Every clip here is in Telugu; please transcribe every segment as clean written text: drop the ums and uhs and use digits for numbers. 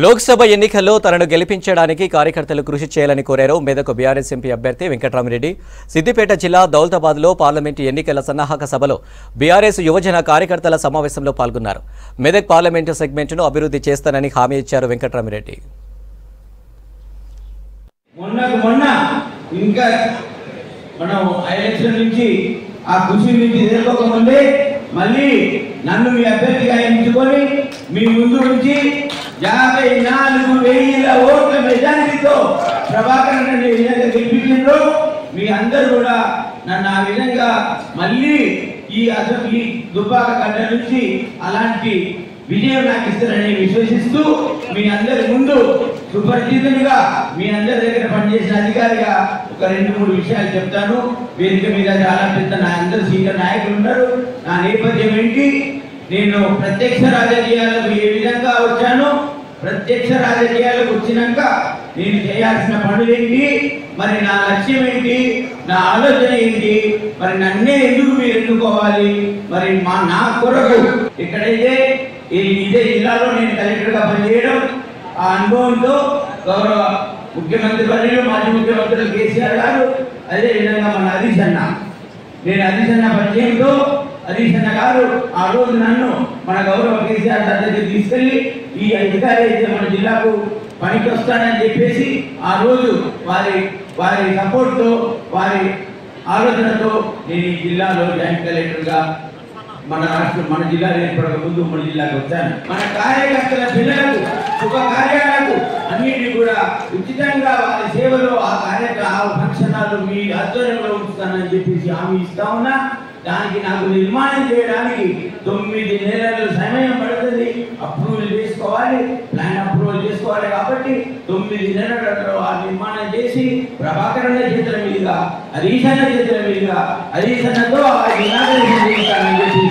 లోక్సభ ఎన్నికల్లో తనను గెలిపించడానికి కార్యకర్తలు కృషి చేయాలని కోరారు మెదక్ బీఆర్ఎస్ ఎంపీ అభ్యర్థి వెంకట్రామిరెడ్డి. సిద్దిపేట జిల్లా దౌలతాబాద్లో పార్లమెంటు ఎన్నికల సన్నాహక సభలో బీఆర్ఎస్ యువజన కార్యకర్తల సమావేశంలో పాల్గొన్నారు. మెదక్ పార్లమెంటు సెగ్మెంట్ను అభివృద్ధి చేస్తానని హామీ ఇచ్చారు వెంకట్రామిరెడ్డి. మళ్ళీ నన్ను మీ అభ్యర్థిగా ఎంచుకొని మీ ముందు నుంచి 54,000 ఓట్ల మెజారిటీతో ప్రభాకర్ రెడ్డి విధంగా గెలిపించారు. మీ అందరూ కూడా నన్ను ఆ విధంగా మళ్ళీ ఈ దుబ్బాక గడ్డ నుంచి అలాంటి విజయం నాకు ఇస్తారని విశ్వసిస్తూ మీ అందరి ముందు సుపరిచితునిగా మీ అందరి దగ్గర పనిచేసిన అధికారిగా ఒక 2-3 విషయాలు చెప్తాను. వేదిక మీద చాలా పెద్ద అందరు సీనియర్ నాయకులు ఉన్నారు. నా నేపథ్యం ఏంటి, నేను ప్రత్యక్ష రాజకీయాలకు ఏ విధంగా వచ్చాను, ప్రత్యక్ష రాజకీయాలకు వచ్చినాక నేను చేయాల్సిన పనులు ఏంటి, మరి నా లక్ష్యం ఏంటి, నా ఆలోచన ఏంటి, మరి నన్నే ఎందుకు మీరు ఎన్నుకోవాలి, మరి నా కొరకు ఎక్కడైతే ఇదే జిల్లాలో నేను కలెక్టర్గా పనిచేయడం, ఆ అనుభవంతో గౌరవ ముఖ్యమంత్రి వర్యులు మాజీ ముఖ్యమంత్రులు కేసీఆర్ గారు, అదేవిధంగా మన హరీష్ అన్న, నేను హరీష్ అన్న పరిచయంతో హరీష్ అన్న గారు ఆ రోజు నన్ను మన గౌరవ కేసీఆర్ దగ్గరికి తీసుకెళ్లి ఈ అధికారి అయితే మన జిల్లాకు పనికి వస్తానని చెప్పేసి ఆ రోజు వారి సపోర్ట్తో వారి ఆలోచనతో నేను ఈ జిల్లాలో జాయింట్ కలెక్టర్గా మన జిల్లాలో ఏర్పడక ముందు మన జిల్లాకు వచ్చాను. మన కార్యకర్తల పిల్లలకు శుభకార్యాలకు అన్నింటినీ కూడా ఉచితంగా వారి సేవలో ఆ ఫంక్షనాలు మీ ఆధ్వర్యంలో ఉంచుతానని చెప్పేసి హామీ ఇస్తా ఉన్నా. దానికి నాకు నిర్మాణం చేయడానికి 9 నెలల సమయం పడుతుంది. అప్రూవల్ చేసుకోవాలి, ప్లాన్ అప్రూవల్ చేసుకోవాలి. కాబట్టి 9 నెలలలో ఆ నిర్మాణం చేసి ప్రభాకర్ అన్న చేతుల మీదుగా, హరీష్ అన్న చేతుల మీదుగా, హరీష్ అన్నతో ఇనాగరేషన్ చెప్పేసి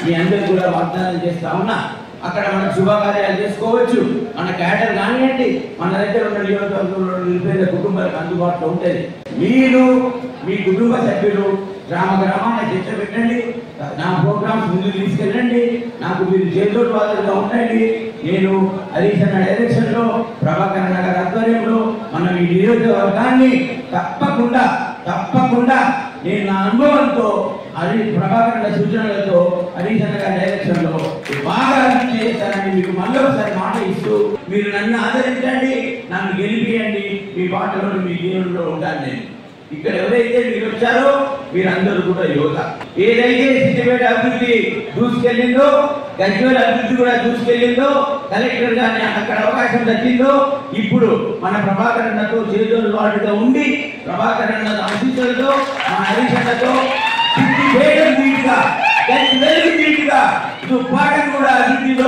మీ అందరూ కూడా వాగ్దానం చేస్తా ఉన్నా. అక్కడ మనం శుభకార్యాలు చేసుకోవచ్చు. మన క్యాడర్ కానివ్వండి, మన దగ్గర ఉన్న నియోజకవర్గంలో నిరుపేద కుటుంబాలకు అందుబాటులో ఉంటుంది. మీరు మీ కుటుంబ సభ్యులు గ్రామాన్ని చర్చ పెట్టండి, నా ప్రోగ్రామ్స్ ముందుకు తీసుకెళ్ళండి, నాకు మీరు చేతోటి వాళ్ళగా ఉండండి. నేను హరీష్ అన్న డైరెక్షన్లో, ప్రభాకర్ అన్న గారి ఆధ్వర్యంలో మనం ఈ నియోజకవర్గాన్ని తప్పకుండా నేను నా అనుభవంతో ప్రభాకర్ అన్న సూచనలతో హరీష్ అన్న గారి డైరెక్షన్లో బాగా అభివృద్ధి చేస్తానని మీకు మళ్ళీ ఒకసారి మాట ఇస్తూ మీరు నన్ను ఆదరించండి, నన్ను గెలిపియండి. మీ పాటలో మీ జీవనంలో ఉంటాను. నేను ఇక్కడ ఎవరైతే మీరు వచ్చారో మీరందరూ కూడా యువత. ఏదైతే సిద్దిపేట అభివృద్ధి దూసుకెళ్ళిందో, గజ్వేల్ అభివృద్ధి కూడా దూసుకెళ్ళిందో, కలెక్టర్ గారిని అక్కడ అవకాశం దక్కిందో, ఇప్పుడు మన ప్రభాకర్ అన్నతో చేదోడు వాడుగా ఉండి ప్రభాకర్ అన్న ఆశీస్సులతో మన హరీష్ అన్నతో సిద్దిపేట నీటిగా దుబ్బాకను కూడా అభివృద్ధిలో